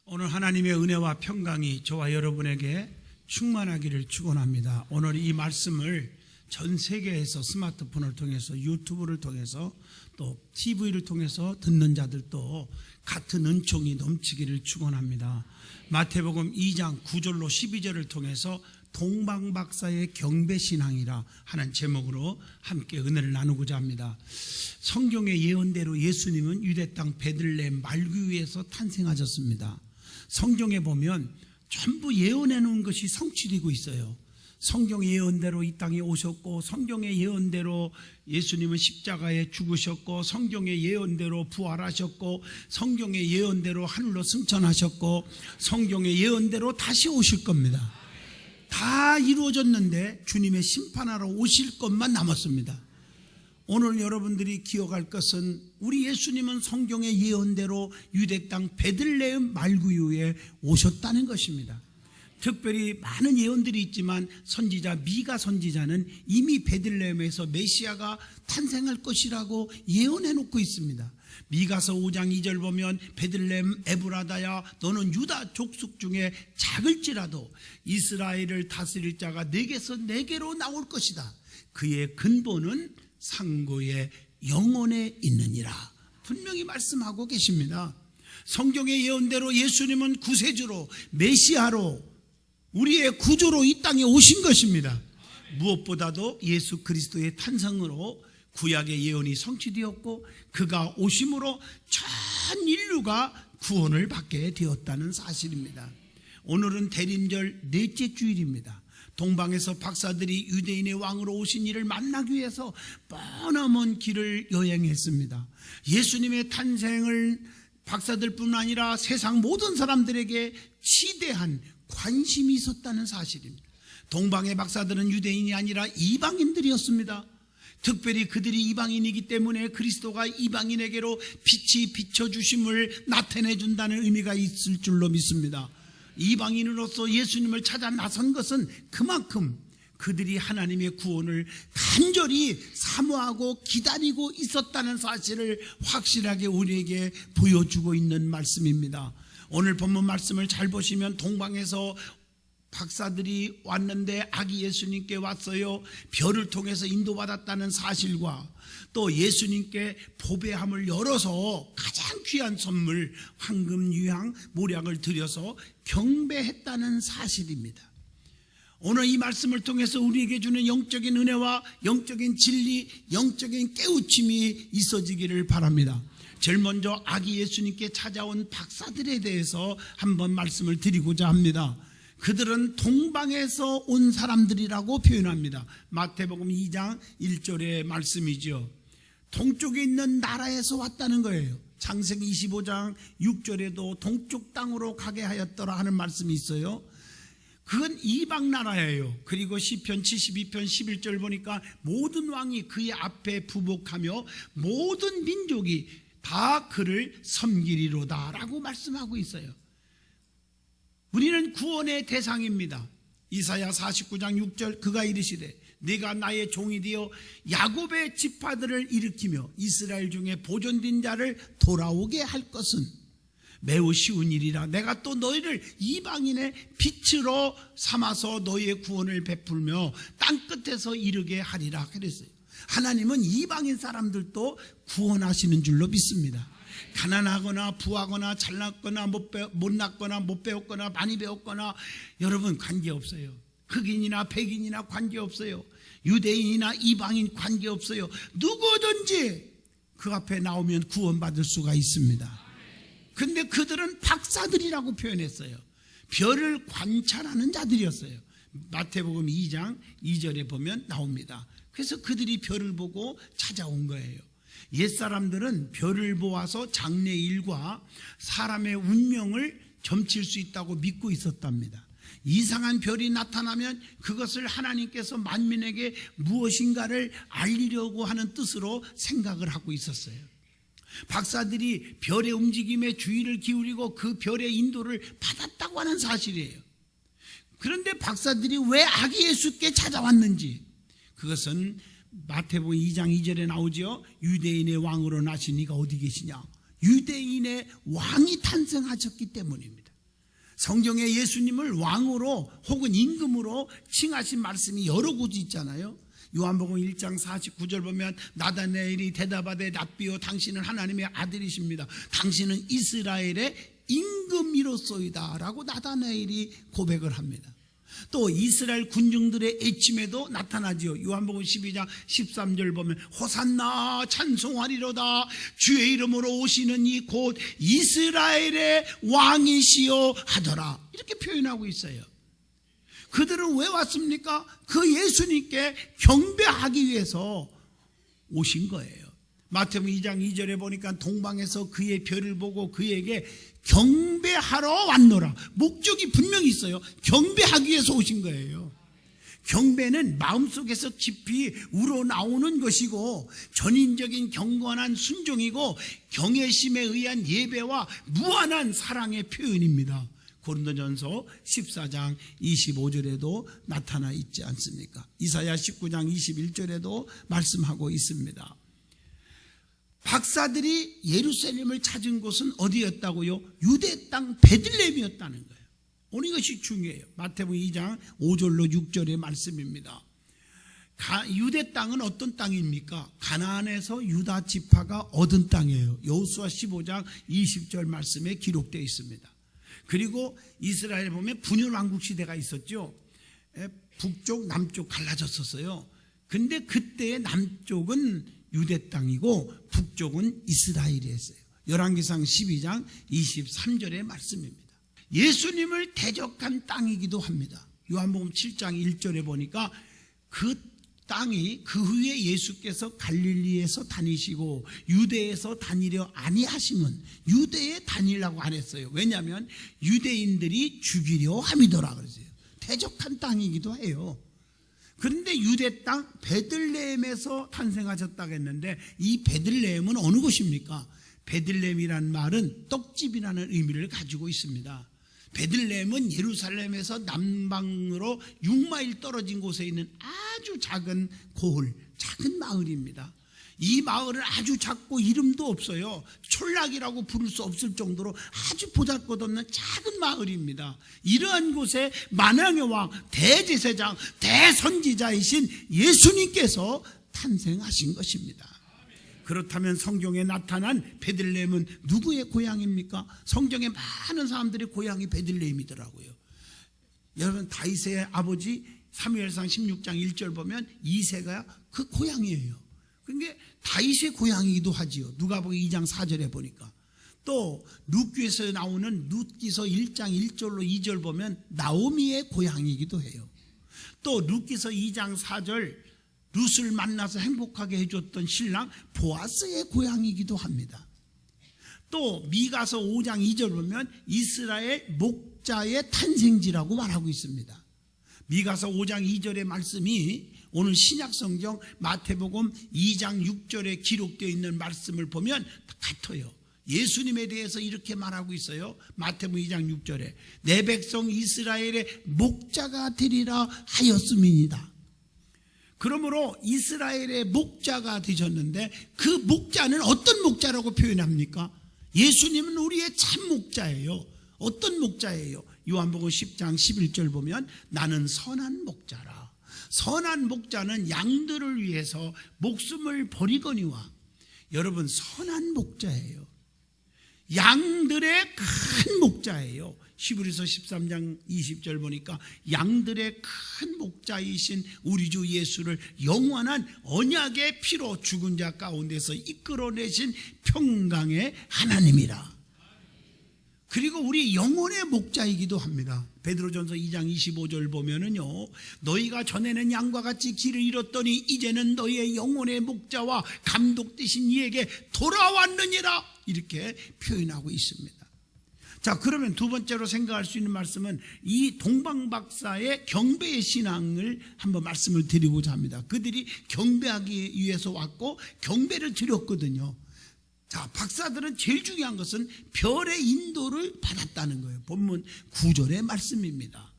오늘 하나님의 은혜와 평강이 저와 여러분에게 충만하기를 축원합니다. 오늘 이 말씀을 전 세계에서 스마트폰을 통해서 유튜브를 통해서 또 TV를 통해서 듣는 자들도 같은 은총이 넘치기를 축원합니다. 마태복음 2장 9절로 12절을 통해서 동방박사의 경배신앙이라 하는 제목으로 함께 은혜를 나누고자 합니다. 성경의 예언대로 예수님은 유대 땅 베들레헴 말구유에서 탄생하셨습니다. 성경에 보면 전부 예언해 놓은 것이 성취되고 있어요. 성경의 예언대로 이 땅에 오셨고, 성경의 예언대로 예수님은 십자가에 죽으셨고, 성경의 예언대로 부활하셨고, 성경의 예언대로 하늘로 승천하셨고, 성경의 예언대로 다시 오실 겁니다. 다 이루어졌는데 주님의 심판하러 오실 것만 남았습니다. 오늘 여러분들이 기억할 것은 우리 예수님은 성경의 예언대로 유대 땅 베들레헴 말구유에 오셨다는 것입니다. 특별히 많은 예언들이 있지만 선지자 미가 선지자는 이미 베들레헴에서 메시아가 탄생할 것이라고 예언해 놓고 있습니다. 미가서 5장 2절 보면 베들레헴 에브라다야 너는 유다 족속 중에 작을지라도 이스라엘을 다스릴 자가 내게서 내게로 나올 것이다. 그의 근본은 상고의 영혼에 있느니라. 분명히 말씀하고 계십니다. 성경의 예언대로 예수님은 구세주로 메시아로 우리의 구주로 이 땅에 오신 것입니다. 무엇보다도 예수 그리스도의 탄생으로 구약의 예언이 성취되었고 그가 오심으로 전 인류가 구원을 받게 되었다는 사실입니다. 오늘은 대림절 넷째 주일입니다. 동방에서 박사들이 유대인의 왕으로 오신 이를 만나기 위해서 뻔한 길을 여행했습니다. 예수님의 탄생을 박사들뿐 아니라 세상 모든 사람들에게 지대한 관심이 있었다는 사실입니다. 동방의 박사들은 유대인이 아니라 이방인들이었습니다. 특별히 그들이 이방인이기 때문에 그리스도가 이방인에게로 빛이 비춰주심을 나타내준다는 의미가 있을 줄로 믿습니다. 이방인으로서 예수님을 찾아 나선 것은 그만큼 그들이 하나님의 구원을 간절히 사모하고 기다리고 있었다는 사실을 확실하게 우리에게 보여주고 있는 말씀입니다. 오늘 본문 말씀을 잘 보시면 동방에서 박사들이 왔는데 아기 예수님께 왔어요. 별을 통해서 인도받았다는 사실과 또 예수님께 보배함을 열어서 가장 귀한 선물 황금, 유향, 모략을 드려서 경배했다는 사실입니다. 오늘 이 말씀을 통해서 우리에게 주는 영적인 은혜와 영적인 진리, 영적인 깨우침이 있어지기를 바랍니다. 제일 먼저 아기 예수님께 찾아온 박사들에 대해서 한번 말씀을 드리고자 합니다. 그들은 동방에서 온 사람들이라고 표현합니다. 마태복음 2장 1절의 말씀이죠. 동쪽에 있는 나라에서 왔다는 거예요. 창세기 25장 6절에도 동쪽 땅으로 가게 하였더라 하는 말씀이 있어요. 그건 이방 나라예요. 그리고 시편 72편 11절 보니까 모든 왕이 그의 앞에 부복하며 모든 민족이 다 그를 섬기리로다 라고 말씀하고 있어요. 우리는 구원의 대상입니다. 이사야 49장 6절 그가 이르시되 내가 나의 종이 되어 야곱의 지파들을 일으키며 이스라엘 중에 보존된 자를 돌아오게 할 것은 매우 쉬운 일이라. 내가 또 너희를 이방인의 빛으로 삼아서 너희의 구원을 베풀며 땅끝에서 이르게 하리라 그랬어요. 하나님은 이방인 사람들도 구원하시는 줄로 믿습니다. 가난하거나 부하거나 잘났거나 못났거나 못 배웠거나 많이 배웠거나 여러분 관계없어요. 흑인이나 백인이나 관계없어요. 유대인이나 이방인 관계없어요. 누구든지 그 앞에 나오면 구원받을 수가 있습니다. 근데 그들은 박사들이라고 표현했어요. 별을 관찰하는 자들이었어요. 마태복음 2장 2절에 보면 나옵니다. 그래서 그들이 별을 보고 찾아온 거예요. 옛사람들은 별을 보아서 장래일과 사람의 운명을 점칠 수 있다고 믿고 있었답니다. 이상한 별이 나타나면 그것을 하나님께서 만민에게 무엇인가를 알리려고 하는 뜻으로 생각을 하고 있었어요. 박사들이 별의 움직임에 주의를 기울이고 그 별의 인도를 받았다고 하는 사실이에요. 그런데 박사들이 왜 아기 예수께 찾아왔는지, 그것은 마태복음 2장 2절에 나오죠. 유대인의 왕으로 나신 이가 어디 계시냐. 유대인의 왕이 탄생하셨기 때문입니다. 성경에 예수님을 왕으로 혹은 임금으로 칭하신 말씀이 여러 곳이 있잖아요. 요한복음 1장 49절 보면 나다나엘이 대답하되 랍비요 당신은 하나님의 아들이십니다. 당신은 이스라엘의 임금이로소이다 라고 나다나엘이 고백을 합니다. 또 이스라엘 군중들의 애침에도 나타나지요. 요한복음 12장 13절 보면 호산나 찬송하리로다 주의 이름으로 오시는 이 곧 이스라엘의 왕이시여 하더라 이렇게 표현하고 있어요. 그들은 왜 왔습니까? 그 예수님께 경배하기 위해서 오신 거예요. 마태복음 2장 2절에 보니까 동방에서 그의 별을 보고 그에게 경배하러 왔노라. 목적이 분명히 있어요. 경배하기 위해서 오신 거예요. 경배는 마음속에서 깊이 우러나오는 것이고 전인적인 경건한 순종이고 경외심에 의한 예배와 무한한 사랑의 표현입니다. 고린도전서 14장 25절에도 나타나 있지 않습니까? 이사야 19장 21절에도 말씀하고 있습니다. 박사들이 예루살렘을 찾은 곳은 어디였다고요? 유대 땅 베들레헴이었다는 거예요. 오늘 이것이 중요해요. 마태복음 2장 5절로 6절의 말씀입니다. 유대 땅은 어떤 땅입니까? 가나안에서 유다 지파가 얻은 땅이에요. 여호수아 15장 20절 말씀에 기록되어 있습니다. 그리고 이스라엘에 보면 분열왕국 시대가 있었죠. 북쪽 남쪽 갈라졌었어요. 근데 그때의 남쪽은 유대 땅이고 북쪽은 이스라엘이었어요. 열왕기상 12장 23절의 말씀입니다. 예수님을 대적한 땅이기도 합니다. 요한복음 7장 1절에 보니까 그 땅이 그 후에 예수께서 갈릴리에서 다니시고 유대에서 다니려 아니하시면 유대에 다니려고 안 했어요. 왜냐하면 유대인들이 죽이려 함이더라 그랬어요. 대적한 땅이기도 해요. 그런데 유대 땅 베들레헴에서 탄생하셨다고 했는데 이 베들레헴은 어느 곳입니까? 베들레헴이라는 말은 떡집이라는 의미를 가지고 있습니다. 베들레헴은 예루살렘에서 남방으로 6마일 떨어진 곳에 있는 아주 작은 고을, 작은 마을입니다. 이 마을은 아주 작고 이름도 없어요. 촌락이라고 부를 수 없을 정도로 아주 보잘것없는 작은 마을입니다. 이러한 곳에 만왕의 왕, 대제사장, 대선지자이신 예수님께서 탄생하신 것입니다. 그렇다면 성경에 나타난 베들레헴은 누구의 고향입니까? 성경에 많은 사람들의 고향이 베들레헴이더라고요. 여러분 다윗의 아버지 사무엘상 16장 1절 보면 이새가 그 고향이에요. 그러니까 다윗의 고향이기도 하지요. 누가복음 2장 4절에 보니까. 또 룻기에서 나오는 룻기서 1장 1절로 2절 보면 나오미의 고향이기도 해요. 또 룻기서 2장 4절 룻을 만나서 행복하게 해줬던 신랑 보아스의 고향이기도 합니다. 또 미가서 5장 2절 보면 이스라엘 목자의 탄생지라고 말하고 있습니다. 미가서 5장 2절의 말씀이 오늘 신약성경 마태복음 2장 6절에 기록되어 있는 말씀을 보면 같아요. 예수님에 대해서 이렇게 말하고 있어요. 마태복음 2장 6절에 내 백성 이스라엘의 목자가 되리라 하였음이니이다. 그러므로 이스라엘의 목자가 되셨는데 그 목자는 어떤 목자라고 표현합니까? 예수님은 우리의 참 목자예요. 어떤 목자예요? 요한복음 10장 11절 보면 나는 선한 목자라. 선한 목자는 양들을 위해서 목숨을 버리거니와. 여러분 선한 목자예요. 양들의 큰 목자예요. 히브리서 13장 20절 보니까 양들의 큰 목자이신 우리 주 예수를 영원한 언약의 피로 죽은 자 가운데서 이끌어내신 평강의 하나님이라. 그리고 우리 영혼의 목자이기도 합니다. 베드로전서 2장 25절 보면은요, 너희가 전에는 양과 같이 길을 잃었더니 이제는 너희의 영혼의 목자와 감독 되신 이에게 돌아왔느니라 이렇게 표현하고 있습니다. 자, 그러면 두 번째로 생각할 수 있는 말씀은 이 동방박사의 경배의 신앙을 한번 말씀을 드리고자 합니다. 그들이 경배하기 위해서 왔고 경배를 드렸거든요. 자, 박사들은 제일 중요한 것은 별의 인도를 받았다는 거예요. 본문 9절의 말씀입니다.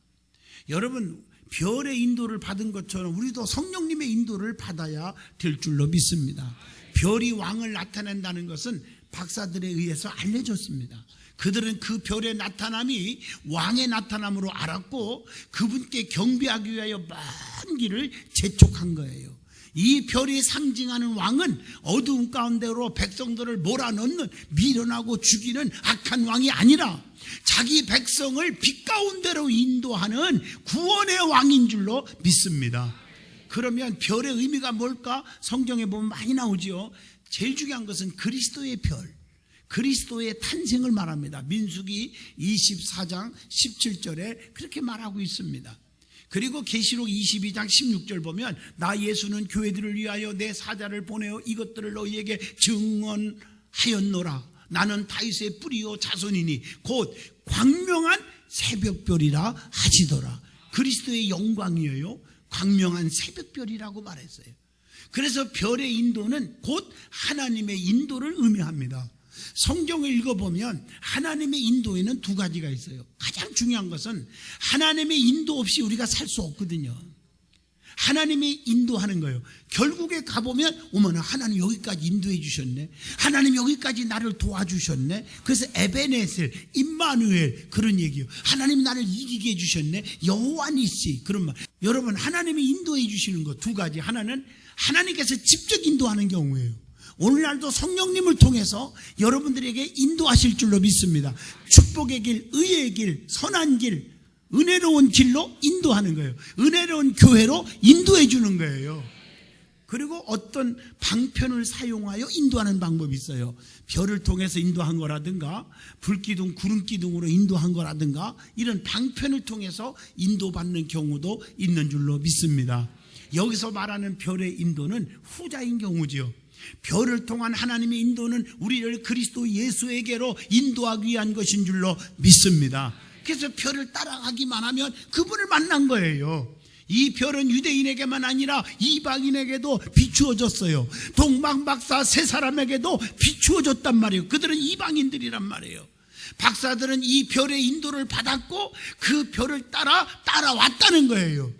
여러분, 별의 인도를 받은 것처럼 우리도 성령님의 인도를 받아야 될 줄로 믿습니다. 별이 왕을 나타낸다는 것은 박사들에 의해서 알려졌습니다. 그들은 그 별의 나타남이 왕의 나타남으로 알았고 그분께 경배하기 위하여 먼 길을 재촉한 거예요. 이 별이 상징하는 왕은 어두운 가운데로 백성들을 몰아넣는, 밀어나고 죽이는 악한 왕이 아니라 자기 백성을 빛 가운데로 인도하는 구원의 왕인 줄로 믿습니다. 그러면 별의 의미가 뭘까? 성경에 보면 많이 나오지요. 제일 중요한 것은 그리스도의 별, 그리스도의 탄생을 말합니다. 민수기 24장 17절에 그렇게 말하고 있습니다. 그리고 계시록 22장 16절 보면 나 예수는 교회들을 위하여 내 사자를 보내어 이것들을 너희에게 증언하였노라. 나는 다윗의 뿌리요 자손이니 곧 광명한 새벽별이라 하시더라. 그리스도의 영광이에요. 광명한 새벽별이라고 말했어요. 그래서 별의 인도는 곧 하나님의 인도를 의미합니다. 성경을 읽어보면 하나님의 인도에는 두 가지가 있어요. 가장 중요한 것은 하나님의 인도 없이 우리가 살 수 없거든요. 하나님이 인도하는 거예요. 결국에 가보면 어머나 하나님 여기까지 인도해 주셨네, 하나님 여기까지 나를 도와주셨네. 그래서 에베네셀, 임마누엘 그런 얘기예요. 하나님 나를 이기게 해주셨네, 여호와 니시 그런 말. 여러분, 하나님이 인도해 주시는 것 두 가지. 하나는 하나님께서 직접 인도하는 경우예요. 오늘날도 성령님을 통해서 여러분들에게 인도하실 줄로 믿습니다. 축복의 길, 의의 길, 선한 길, 은혜로운 길로 인도하는 거예요. 은혜로운 교회로 인도해 주는 거예요. 그리고 어떤 방편을 사용하여 인도하는 방법이 있어요. 별을 통해서 인도한 거라든가 불기둥, 구름기둥으로 인도한 거라든가 이런 방편을 통해서 인도받는 경우도 있는 줄로 믿습니다. 여기서 말하는 별의 인도는 후자인 경우지요. 별을 통한 하나님의 인도는 우리를 그리스도 예수에게로 인도하기 위한 것인 줄로 믿습니다. 그래서 별을 따라가기만 하면 그분을 만난 거예요. 이 별은 유대인에게만 아니라 이방인에게도 비추어졌어요. 동방박사 세 사람에게도 비추어졌단 말이에요. 그들은 이방인들이란 말이에요. 박사들은 이 별의 인도를 받았고 그 별을 따라왔다는 거예요.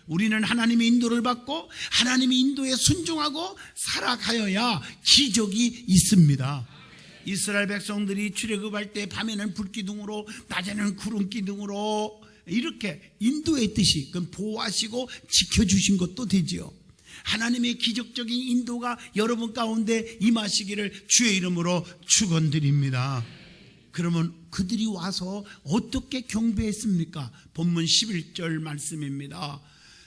우리는 하나님의 인도를 받고 하나님의 인도에 순종하고 살아가야 기적이 있습니다. 이스라엘 백성들이 출애굽할 때 밤에는 불기둥으로 낮에는 구름기둥으로 이렇게 인도했듯이 그건 보호하시고 지켜주신 것도 되지요. 하나님의 기적적인 인도가 여러분 가운데 임하시기를 주의 이름으로 축원드립니다. 그러면 그들이 와서 어떻게 경배했습니까? 본문 11절 말씀입니다.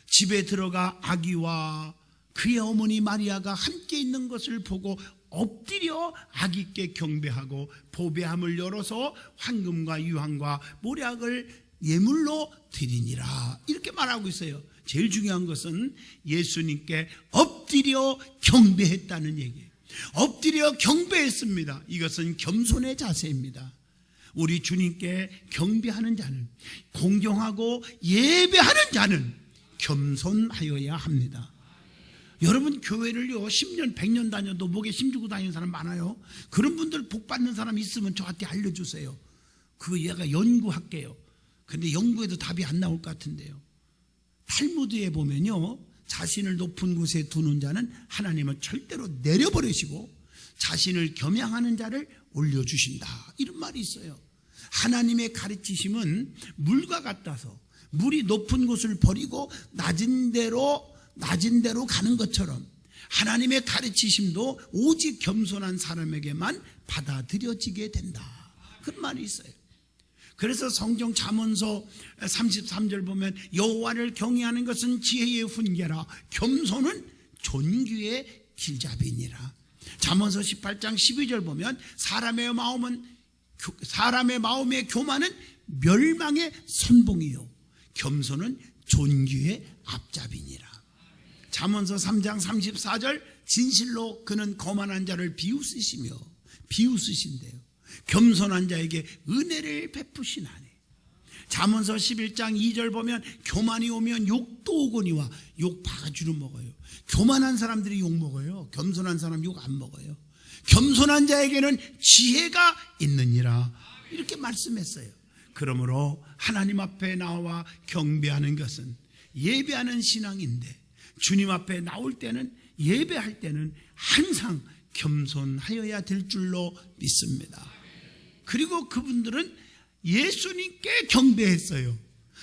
집에 들어가 아기와 그의 어머니 마리아가 함께 있는 것을 보고 엎드려 아기께 경배하고 보배함을 열어서 황금과 유황과 모략을 예물로 드리니라. 이렇게 말하고 있어요. 제일 중요한 것은 예수님께 엎드려 경배했다는 얘기예요. 엎드려 경배했습니다. 이것은 겸손의 자세입니다. 우리 주님께 경배하는 자는, 공경하고 예배하는 자는 겸손하여야 합니다. 여러분, 교회를요 10년 100년 다녀도 목에 힘주고 다니는 사람 많아요. 그런 분들 복 받는 사람 있으면 저한테 알려주세요. 그거 얘가 연구할게요. 근데 연구해도 답이 안 나올 것 같은데요. 탈무드에 보면요, 자신을 높은 곳에 두는 자는 하나님은 절대로 내려버리시고 자신을 겸양하는 자를 올려주신다, 이런 말이 있어요. 하나님의 가르치심은 물과 같아서 물이 높은 곳을 버리고 낮은 데로 가는 것처럼 하나님의 가르치심도 오직 겸손한 사람에게만 받아들여지게 된다, 그런 말이 있어요. 그래서 성경 잠언서 33절 보면 여호와를 경외하는 것은 지혜의 훈계라 겸손은 존귀의 길잡이니라. 잠언서 18장 12절 보면 사람의 마음의 교만은 멸망의 선봉이요 겸손은 존귀의 앞잡이니라. 잠언서 3장 34절 진실로 그는 거만한 자를 비웃으신대요. 겸손한 자에게 은혜를 베푸시나니. 잠언서 11장 2절 보면 교만이 오면 욕도 오거니와 욕 바가지로 먹어요. 교만한 사람들이 욕 먹어요. 겸손한 사람 욕 안 먹어요. 겸손한 자에게는 지혜가 있느니라, 이렇게 말씀했어요. 그러므로 하나님 앞에 나와 경배하는 것은 예배하는 신앙인데, 주님 앞에 나올 때는, 예배할 때는 항상 겸손하여야 될 줄로 믿습니다. 그리고 그분들은 예수님께 경배했어요.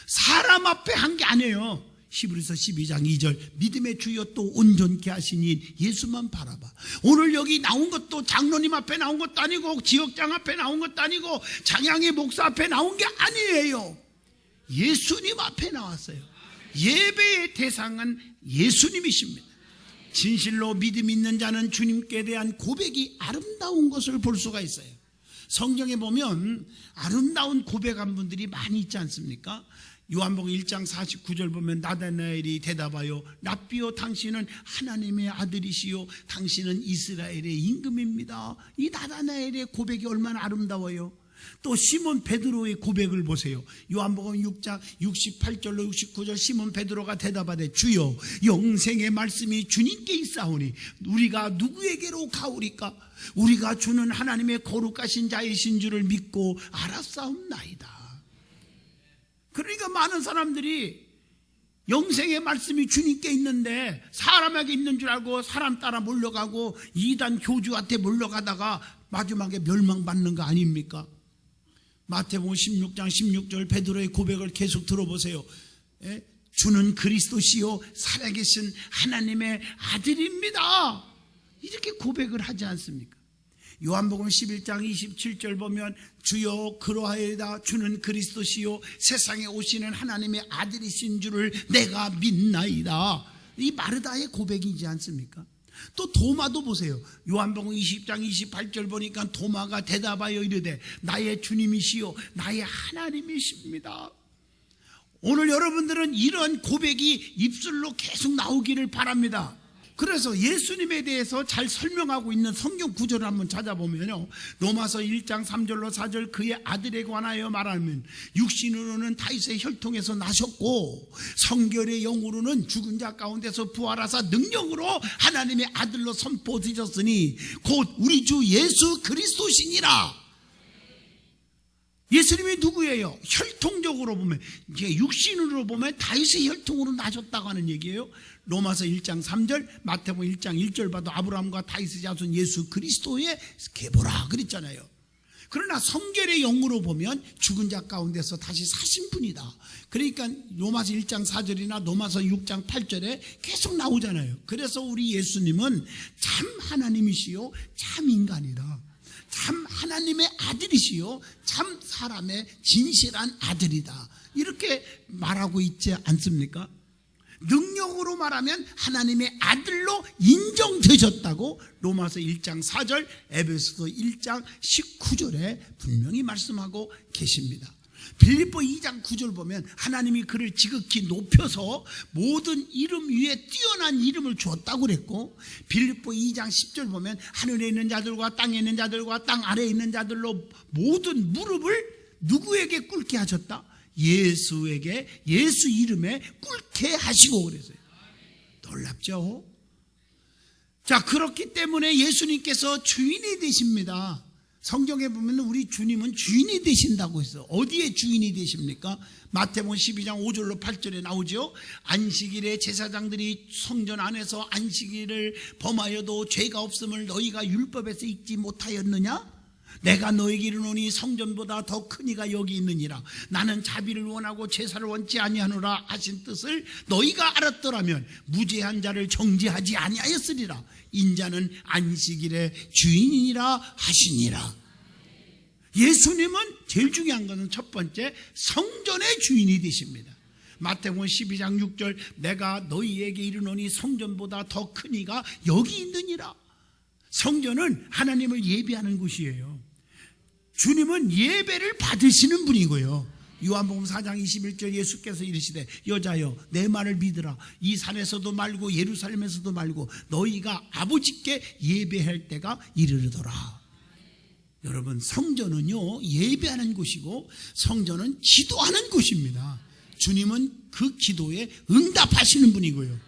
사람 앞에 한 게 아니에요. 히브리서 12장 2절 믿음의 주여 또 온전케 하시니 예수만 바라봐. 오늘 여기 나온 것도 장로님 앞에 나온 것도 아니고 지역장 앞에 나온 것도 아니고 장양의 목사 앞에 나온 게 아니에요. 예수님 앞에 나왔어요. 예배의 대상은 예수님이십니다. 진실로 믿음 있는 자는 주님께 대한 고백이 아름다운 것을 볼 수가 있어요. 성경에 보면 아름다운 고백한 분들이 많이 있지 않습니까? 요한복음 1장 49절 보면 나다나엘이 대답하여 랍비요 당신은 하나님의 아들이시요 당신은 이스라엘의 임금입니다. 이 나다나엘의 고백이 얼마나 아름다워요. 또 시몬 베드로의 고백을 보세요. 요한복음 6장 68절로 69절 시몬 베드로가 대답하되 주여 영생의 말씀이 주님께 있사오니 우리가 누구에게로 가오리까? 우리가 주는 하나님의 거룩하신 자이신 줄을 믿고 알았사옵나이다. 그러니까 많은 사람들이 영생의 말씀이 주님께 있는데 사람에게 있는 줄 알고 사람 따라 몰려가고 이단 교주한테 몰려가다가 마지막에 멸망받는 거 아닙니까? 마태복음 16장 16절 베드로의 고백을 계속 들어보세요. 주는 그리스도시요 살아계신 하나님의 아들입니다. 이렇게 고백을 하지 않습니까? 요한복음 11장 27절 보면 주여 그러하여다 주는 그리스도시요 세상에 오시는 하나님의 아들이신 줄을 내가 믿나이다. 이 마르다의 고백이지 않습니까? 또 도마도 보세요. 요한복음 20장 28절 보니까 도마가 대답하여 이르되 나의 주님이시요 나의 하나님이십니다. 오늘 여러분들은 이런 고백이 입술로 계속 나오기를 바랍니다. 그래서 예수님에 대해서 잘 설명하고 있는 성경 구절을 한번 찾아보면요, 로마서 1장 3절로 4절 그의 아들에 관하여 말하면 육신으로는 다윗의 혈통에서 나셨고 성결의 영으로는 죽은 자 가운데서 부활하사 능력으로 하나님의 아들로 선포되셨으니 곧 우리 주 예수 그리스도시니라. 예수님이 누구예요? 혈통적으로 보면, 이제 육신으로 보면 다윗의 혈통으로 나셨다고 하는 얘기예요. 로마서 1장 3절, 마태복음 1장 1절 봐도 아브라함과 다윗의 자손 예수 그리스도의 계보라 그랬잖아요. 그러나 성결의 영으로 보면 죽은 자 가운데서 다시 사신 분이다. 그러니까 로마서 1장 4절이나 로마서 6장 8절에 계속 나오잖아요. 그래서 우리 예수님은 참 하나님이시요 참 인간이다. 참 하나님의 아들이시요 참 사람의 진실한 아들이다. 이렇게 말하고 있지 않습니까? 능력으로 말하면 하나님의 아들로 인정되셨다고 로마서 1장 4절, 에베소서 1장 19절에 분명히 말씀하고 계십니다. 빌립보 2장 9절 보면 하나님이 그를 지극히 높여서 모든 이름 위에 뛰어난 이름을 주었다고 그랬고, 빌립보 2장 10절 보면 하늘에 있는 자들과 땅에 있는 자들과 땅 아래에 있는 자들로 모든 무릎을 누구에게 꿇게 하셨다? 예수에게, 예수 이름에 꿇게 하시고 그랬어요. 놀랍죠? 자, 그렇기 때문에 예수님께서 주인이 되십니다. 성경에 보면 우리 주님은 주인이 되신다고 했어요. 어디에 주인이 되십니까? 마태복음 12장 5절로 8절에 나오죠. 안식일에 제사장들이 성전 안에서 안식일을 범하여도 죄가 없음을 너희가 율법에서 읽지 못하였느냐? 내가 너에게 이르노니 성전보다 더 큰 이가 여기 있느니라. 나는 자비를 원하고 제사를 원치 아니하노라 하신 뜻을 너희가 알았더라면 무죄한 자를 정죄하지 아니하였으리라. 인자는 안식일의 주인이라 하시니라. 예수님은 제일 중요한 것은 첫 번째 성전의 주인이 되십니다. 마태복음 12장 6절 내가 너희에게 이르노니 성전보다 더 큰 이가 여기 있느니라. 성전은 하나님을 예배하는 곳이에요. 주님은 예배를 받으시는 분이고요. 요한복음 4장 21절 예수께서 이르시되 여자여 내 말을 믿으라. 이 산에서도 말고 예루살렘에서도 말고 너희가 아버지께 예배할 때가 이르르더라. 여러분, 성전은요 예배하는 곳이고 성전은 기도하는 곳입니다. 주님은 그 기도에 응답하시는 분이고요.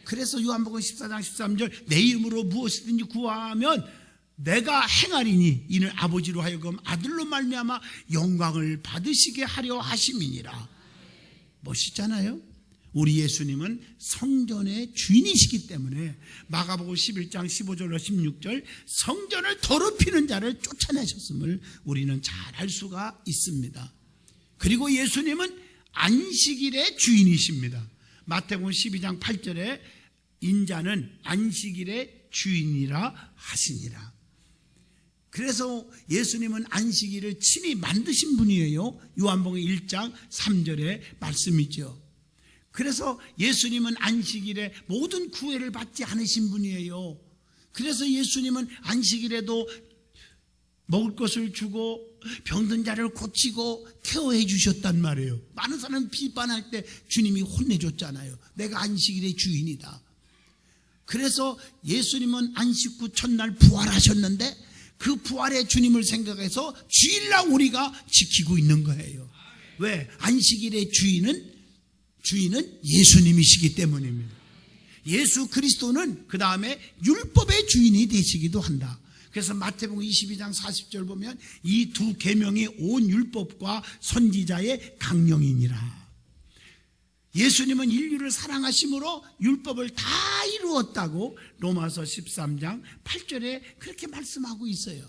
그래서 요한복음 14장 13절 내 이름으로 무엇이든지 구하면 내가 행하리니 이는 아버지로 하여금 아들로 말미암아 영광을 받으시게 하려 하심이니라. 멋있잖아요. 우리 예수님은 성전의 주인이시기 때문에 마가복음 11장 15절로 16절 성전을 더럽히는 자를 쫓아내셨음을 우리는 잘 알 수가 있습니다. 그리고 예수님은 안식일의 주인이십니다. 마태복음 12장 8절에 인자는 안식일의 주인이라 하시니라. 그래서 예수님은 안식일을 친히 만드신 분이에요. 요한복음 1장 3절의 말씀이죠. 그래서 예수님은 안식일에 모든 구애를 받지 않으신 분이에요. 그래서 예수님은 안식일에도 먹을 것을 주고 병든 자를 고치고 케어해 주셨단 말이에요. 많은 사람은 비판할 때 주님이 혼내줬잖아요. 내가 안식일의 주인이다. 그래서 예수님은 안식 후 첫날 부활하셨는데 그 부활의 주님을 생각해서 주일날 우리가 지키고 있는 거예요. 왜? 안식일의 주인은 예수님이시기 때문입니다. 예수 그리스도는 그 다음에 율법의 주인이 되시기도 한다. 그래서 마태복음 22장 40절 보면 이 두 계명이 온 율법과 선지자의 강령이니라. 예수님은 인류를 사랑하심으로 율법을 다 이루었다고 로마서 13장 8절에 그렇게 말씀하고 있어요.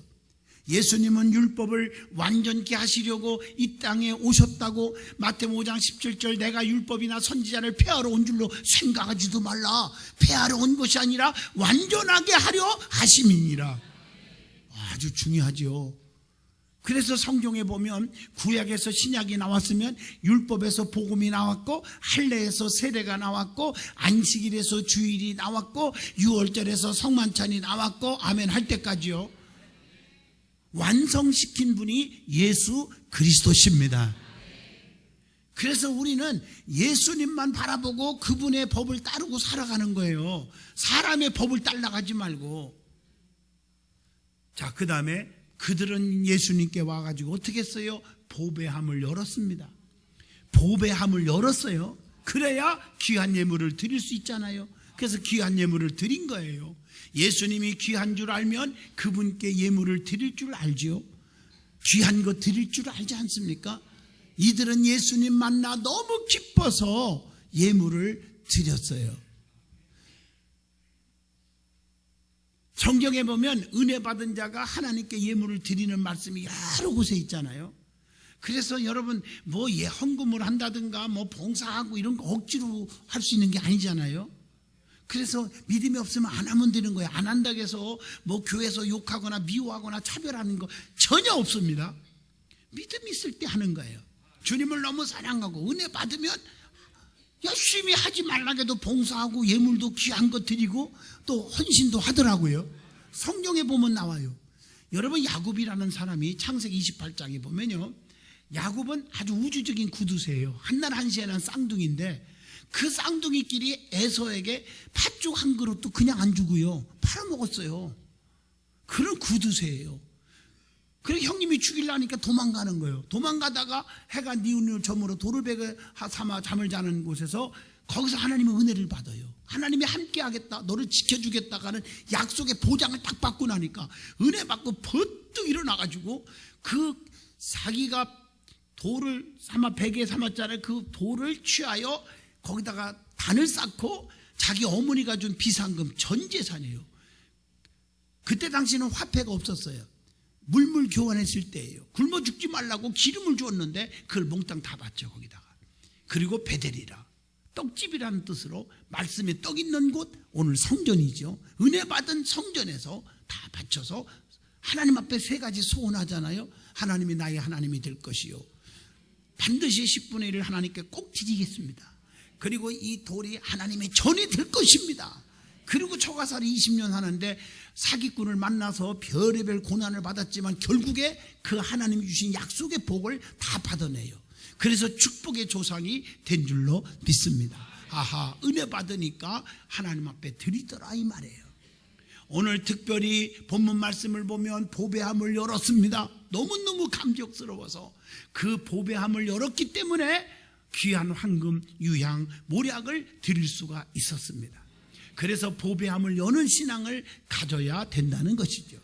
예수님은 율법을 완전케 하시려고 이 땅에 오셨다고 마태복음 5장 17절 내가 율법이나 선지자를 폐하러 온 줄로 생각하지도 말라. 폐하러 온 것이 아니라 완전하게 하려 하심이니라. 아주 중요하죠. 그래서 성경에 보면 구약에서 신약이 나왔으면 율법에서 복음이 나왔고 할례에서 세례가 나왔고 안식일에서 주일이 나왔고 유월절에서 성만찬이 나왔고 아멘 할 때까지요. 완성시킨 분이 예수 그리스도십니다. 그래서 우리는 예수님만 바라보고 그분의 법을 따르고 살아가는 거예요. 사람의 법을 따라가지 말고. 자, 그 다음에 그들은 예수님께 와가지고 어떻게 했어요? 보배함을 열었습니다. 보배함을 열었어요. 그래야 귀한 예물을 드릴 수 있잖아요. 그래서 귀한 예물을 드린 거예요. 예수님이 귀한 줄 알면 그분께 예물을 드릴 줄 알지요. 귀한 거 드릴 줄 알지 않습니까? 이들은 예수님 만나 너무 기뻐서 예물을 드렸어요. 성경에 보면 은혜 받은 자가 하나님께 예물을 드리는 말씀이 여러 곳에 있잖아요. 그래서 여러분 뭐 헌금을 한다든가 뭐 봉사하고 이런 거 억지로 할 수 있는 게 아니잖아요. 그래서 믿음이 없으면 안 하면 되는 거예요. 안 한다고 해서 뭐 교회에서 욕하거나 미워하거나 차별하는 거 전혀 없습니다. 믿음이 있을 때 하는 거예요. 주님을 너무 사랑하고 은혜 받으면 열심히 하지 말라고 해도 봉사하고 예물도 귀한 거 드리고 또 헌신도 하더라고요. 성경에 보면 나와요. 여러분 야곱이라는 사람이 창세기 28장에 보면요. 야곱은 아주 우주적인 구두쇠예요. 한날 한시에는 쌍둥이인데 그 쌍둥이끼리 에서에게 팥죽 한 그릇도 그냥 안 주고요. 팔아먹었어요. 그런 구두쇠예요. 그래 형님이 죽이려니까 도망가는 거예요. 도망가다가 해가 니은을 저물어 도르베게 삼아 잠을 자는 곳에서 거기서 하나님의 은혜를 받아요. 하나님이 함께 하겠다, 너를 지켜주겠다가는 약속의 보장을 딱 받고 나니까 은혜 받고 번뜩 일어나가지고 그 자기가 돌을 삼아 베개 삼았잖아요. 그 돌을 취하여 거기다가 단을 쌓고 자기 어머니가 준 비상금 전 재산이에요. 그때 당시는 화폐가 없었어요. 물물 교환했을 때예요. 굶어 죽지 말라고 기름을 주었는데 그걸 몽땅 다 받죠. 거기다가. 그리고 베델이라 떡집이라는 뜻으로 말씀에 떡 있는 곳, 오늘 성전이죠. 은혜 받은 성전에서 다 바쳐서 하나님 앞에 세 가지 소원하잖아요. 하나님이 나의 하나님이 될 것이요, 반드시 10분의 1을 하나님께 꼭 드리겠습니다. 그리고 이 돌이 하나님의 전이 될 것입니다. 그리고 초가살이 20년 하는데 사기꾼을 만나서 별의별 고난을 받았지만 결국에 그 하나님이 주신 약속의 복을 다 받아내요. 그래서 축복의 조상이 된 줄로 믿습니다. 아하, 은혜 받으니까 하나님 앞에 드리더라 이 말이에요. 오늘 특별히 본문 말씀을 보면 보배함을 열었습니다. 너무너무 감격스러워서 그 보배함을 열었기 때문에 귀한 황금, 유향, 모략을 드릴 수가 있었습니다. 그래서 보배함을 여는 신앙을 가져야 된다는 것이죠.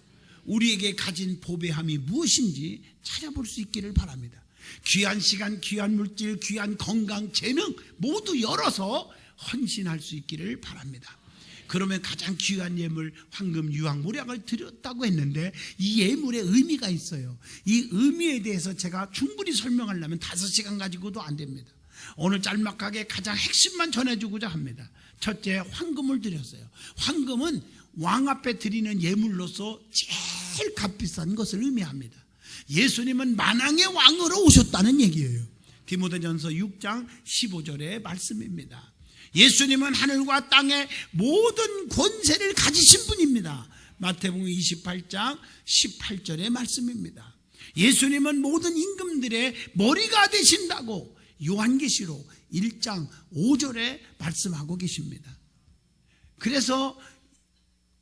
우리에게 가진 보배함이 무엇인지 찾아볼 수 있기를 바랍니다. 귀한 시간, 귀한 물질, 귀한 건강, 재능 모두 열어서 헌신할 수 있기를 바랍니다. 그러면 가장 귀한 예물, 황금, 유황, 모략을 드렸다고 했는데 이 예물의 의미가 있어요. 이 의미에 대해서 제가 충분히 설명하려면 5시간 가지고도 안 됩니다. 오늘 짤막하게 가장 핵심만 전해주고자 합니다. 첫째, 황금을 드렸어요. 황금은 왕 앞에 드리는 예물로서 제일 값비싼 것을 의미합니다. 예수님은 만왕의 왕으로 오셨다는 얘기예요. 디모데전서 6장 15절의 말씀입니다. 예수님은 하늘과 땅의 모든 권세를 가지신 분입니다. 마태복음 28장 18절의 말씀입니다. 예수님은 모든 임금들의 머리가 되신다고 요한계시록 1장 5절에 말씀하고 계십니다. 그래서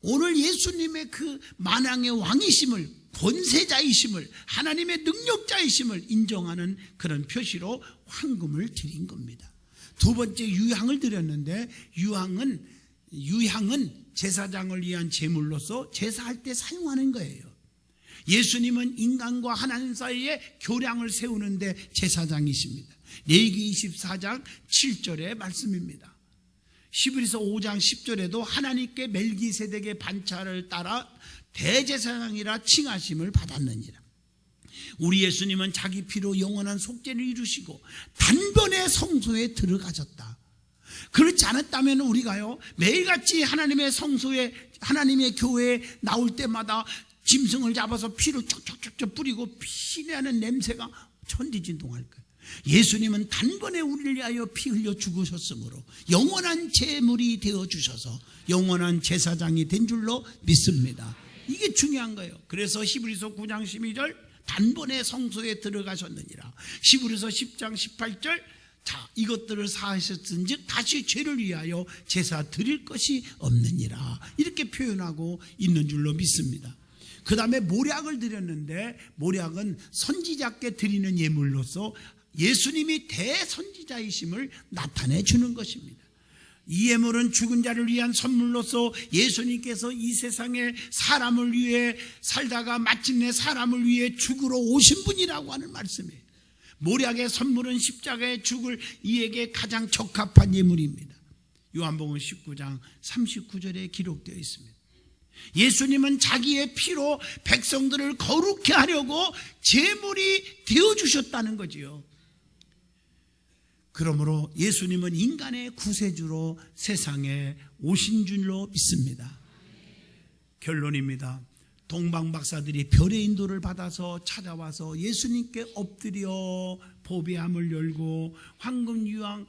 오늘 예수님의 그 만왕의 왕이심을, 권세자이심을, 하나님의 능력자이심을 인정하는 그런 표시로 황금을 드린 겁니다. 두 번째, 유향을 드렸는데 유향은 제사장을 위한 제물로서 제사할 때 사용하는 거예요. 예수님은 인간과 하나님 사이에 교량을 세우는데 제사장이십니다. 레위기 24장 7절의 말씀입니다. 히브리서 5장 10절에도 하나님께 멜기세덱의 반차를 따라 대제사장이라 칭하심을 받았느니라. 우리 예수님은 자기 피로 영원한 속죄를 이루시고 단번에 성소에 들어가셨다. 그렇지 않았다면 우리가요 매일같이 하나님의 성소에, 하나님의 교회에 나올 때마다 짐승을 잡아서 피를 쫙쫙쫙 뿌리고 피내는 냄새가 천지진동할 거예요. 예수님은 단번에 우리를 위하여 피 흘려 죽으셨으므로 영원한 제물이 되어주셔서 영원한 제사장이 된 줄로 믿습니다. 이게 중요한 거예요. 그래서 히브리서 9장 12절 단번에 성소에 들어가셨느니라. 히브리서 10장 18절 자, 이것들을 사하셨은즉 다시 죄를 위하여 제사 드릴 것이 없느니라. 이렇게 표현하고 있는 줄로 믿습니다. 그 다음에 모략을 드렸는데 모략은 선지자께 드리는 예물로서 예수님이 대선지자이심을 나타내 주는 것입니다. 이 예물은 죽은 자를 위한 선물로서 예수님께서 이 세상에 사람을 위해 살다가 마침내 사람을 위해 죽으러 오신 분이라고 하는 말씀이에요. 모략의 선물은 십자가에 죽을 이에게 가장 적합한 예물입니다. 요한복음 19장 39절에 기록되어 있습니다. 예수님은 자기의 피로 백성들을 거룩해 하려고 제물이 되어주셨다는 거지요. 그러므로 예수님은 인간의 구세주로 세상에 오신 줄로 믿습니다. 결론입니다. 동방 박사들이 별의 인도를 받아서 찾아와서 예수님께 엎드려 보배함을 열고 황금, 유황,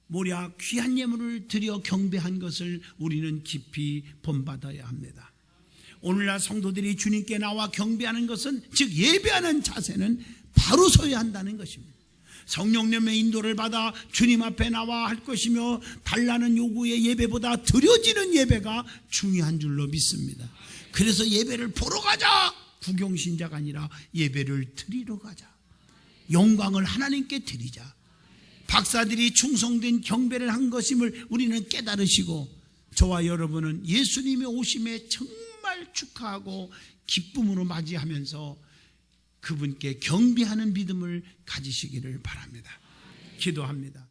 모략, 귀한 예물을 드려 경배한 것을 우리는 깊이 본받아야 합니다. 오늘날 성도들이 주님께 나와 경배하는 것은, 즉 예배하는 자세는 바로 서야 한다는 것입니다. 성령님의 인도를 받아 주님 앞에 나와 할 것이며 달라는 요구의 예배보다 드려지는 예배가 중요한 줄로 믿습니다. 그래서 예배를 보러 가자, 구경신자가 아니라 예배를 드리러 가자. 영광을 하나님께 드리자. 박사들이 충성된 경배를 한 것임을 우리는 깨달으시고 저와 여러분은 예수님의 오심에 정말 축하하고 기쁨으로 맞이하면서 그분께 경배하는 믿음을 가지시기를 바랍니다. 기도합니다.